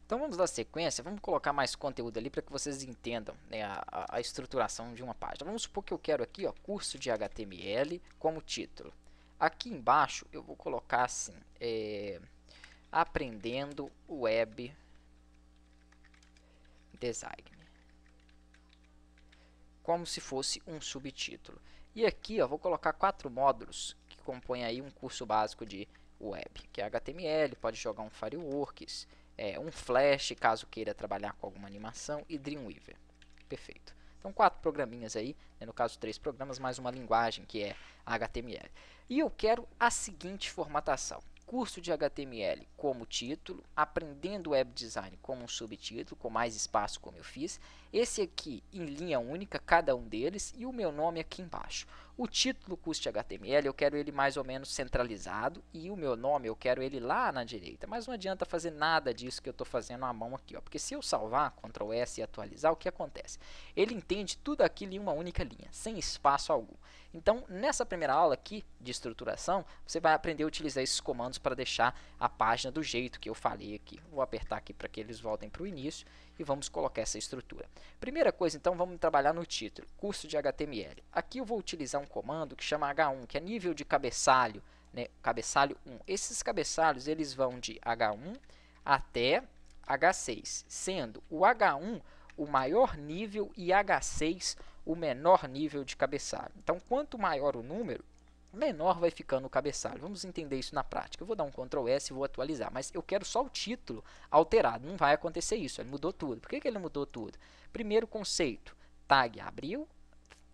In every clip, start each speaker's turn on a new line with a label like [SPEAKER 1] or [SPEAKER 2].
[SPEAKER 1] Então vamos dar sequência, vamos colocar mais conteúdo ali para que vocês entendam, né, a estruturação de uma página. Vamos supor que eu quero aqui, ó, curso de HTML como título. Aqui embaixo eu vou colocar assim, aprendendo web design, como se fosse um subtítulo. E aqui eu vou colocar 4 módulos que compõem aí um curso básico de web, que é HTML, pode jogar um Fireworks, um Flash, caso queira trabalhar com alguma animação, e Dreamweaver. Perfeito. Então, 4 programinhas aí, né, no caso 3 programas, mais uma linguagem que é HTML. E eu quero a seguinte formatação. Curso de HTML como título, aprendendo web design como um subtítulo, com mais espaço como eu fiz. Esse aqui em linha única, cada um deles, e o meu nome aqui embaixo. O título curso de HTML eu quero ele mais ou menos centralizado e o meu nome eu quero ele lá na direita. Mas não adianta fazer nada disso que eu estou fazendo à mão aqui, ó, porque se eu salvar, Ctrl S e atualizar, o que acontece? Ele entende tudo aquilo em uma única linha, sem espaço algum. Então, nessa primeira aula aqui de estruturação, você vai aprender a utilizar esses comandos para deixar a página do jeito que eu falei aqui. Vou apertar aqui para que eles voltem para o início e vamos colocar essa estrutura. Primeira coisa, então, vamos trabalhar no título, curso de HTML. Aqui eu vou utilizar um comando que chama H1, que é nível de cabeçalho, né? Cabeçalho 1. Esses cabeçalhos eles vão de H1 até H6, sendo o H1 o maior nível e H6 o menor nível de cabeçalho. Então, quanto maior o número, menor vai ficando o cabeçalho. Vamos entender isso na prática. Eu vou dar um Ctrl S e vou atualizar, mas eu quero só o título alterado. Não vai acontecer isso, ele mudou tudo. Por que ele mudou tudo? Primeiro conceito, tag abriu,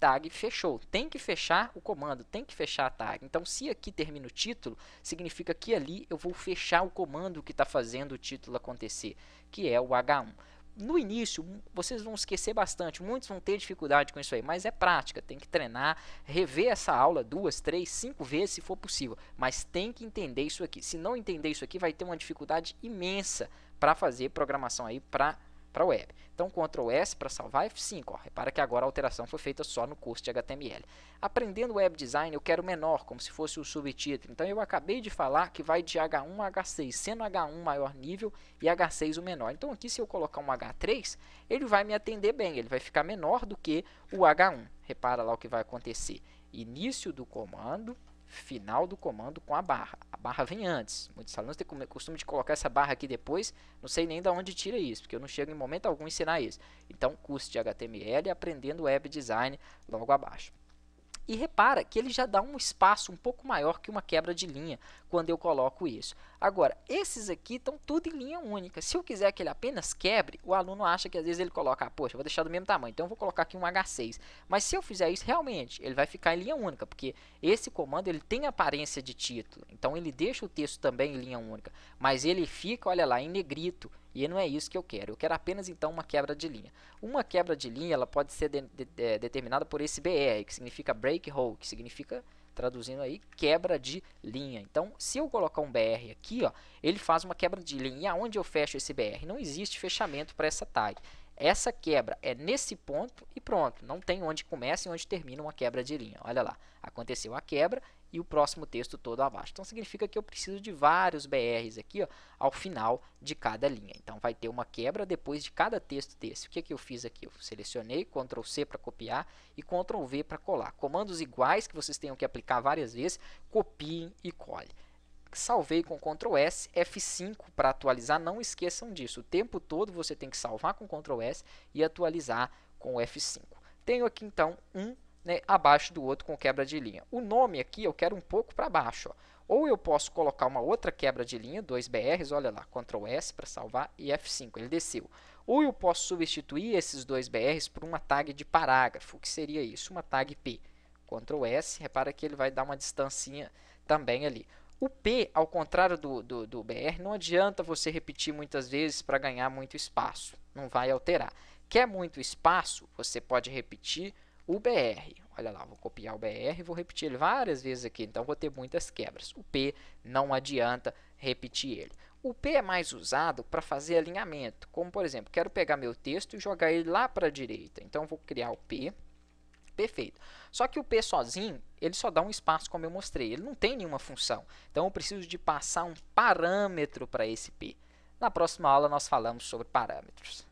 [SPEAKER 1] tag fechou. Tem que fechar o comando, tem que fechar a tag. Então, se aqui termina o título, significa que ali eu vou fechar o comando que está fazendo o título acontecer, que é o H1. No início, vocês vão esquecer bastante, muitos vão ter dificuldade com isso aí, mas é prática, tem que treinar, rever essa aula 2, 3, 5 vezes se for possível, mas tem que entender isso aqui. Se não entender isso aqui, vai ter uma dificuldade imensa para fazer programação aí para web. Então, Ctrl S para salvar F5. Ó. Repara que agora a alteração foi feita só no curso de HTML. Aprendendo web design, eu quero menor, como se fosse o subtítulo. Então, eu acabei de falar que vai de H1 a H6, sendo H1 maior nível e H6 o menor. Então, aqui se eu colocar um H3, ele vai me atender bem, ele vai ficar menor do que o H1. Repara lá o que vai acontecer. Início do comando, final do comando com a barra. A barra vem antes. Muitos alunos têm costume de colocar essa barra aqui depois. Não sei nem de onde tira isso, porque eu não chego em momento algum a ensinar isso. Então, curso de HTML aprendendo web design logo abaixo. E repara que ele já dá um espaço um pouco maior que uma quebra de linha quando eu coloco isso. Agora, esses aqui estão tudo em linha única. Se eu quiser que ele apenas quebre, o aluno acha que às vezes ele coloca, poxa, eu vou deixar do mesmo tamanho, então eu vou colocar aqui um H6. Mas se eu fizer isso, realmente, ele vai ficar em linha única, porque esse comando ele tem aparência de título. Então, ele deixa o texto também em linha única, mas ele fica, olha lá, em negrito. E não é isso que eu quero. Eu quero apenas, então, uma quebra de linha. Uma quebra de linha ela pode ser determinada por esse BR, que significa break hole, que significa, traduzindo aí, quebra de linha. Então, se eu colocar um BR aqui, ó, ele faz uma quebra de linha. E aonde eu fecho esse BR? Não existe fechamento para essa tag. Essa quebra é nesse ponto e pronto. Não tem onde começa e onde termina uma quebra de linha. Olha lá, aconteceu a quebra e o próximo texto todo abaixo. Então, significa que eu preciso de vários BRs aqui, ó, ao final de cada linha. Então, vai ter uma quebra depois de cada texto desse. O que, que eu fiz aqui? Eu selecionei, Ctrl C para copiar e Ctrl V para colar. Comandos iguais que vocês tenham que aplicar várias vezes, copiem e colhem. Salvei com Ctrl S, F5 para atualizar, não esqueçam disso. O tempo todo você tem que salvar com Ctrl S e atualizar com F5. Tenho aqui então um, né, abaixo do outro com quebra de linha. O nome aqui eu quero um pouco para baixo. Ó. Ou eu posso colocar uma outra quebra de linha, 2 BRs, olha lá, Ctrl S para salvar e F5, ele desceu. Ou eu posso substituir esses 2 BRs por uma tag de parágrafo, que seria isso, uma tag P. Ctrl S, repara que ele vai dar uma distancinha também ali. O P, ao contrário do BR, não adianta você repetir muitas vezes para ganhar muito espaço. Não vai alterar. Quer muito espaço? Você pode repetir o BR. Olha lá, vou copiar o BR e vou repetir ele várias vezes aqui. Então, vou ter muitas quebras. O P não adianta repetir ele. O P é mais usado para fazer alinhamento. Como, por exemplo, quero pegar meu texto e jogar ele lá para a direita. Então, vou criar o P. Perfeito. Só que o P sozinho, ele só dá um espaço, como eu mostrei. Ele não tem nenhuma função. Então, eu preciso de passar um parâmetro para esse P. Na próxima aula nós falamos sobre parâmetros.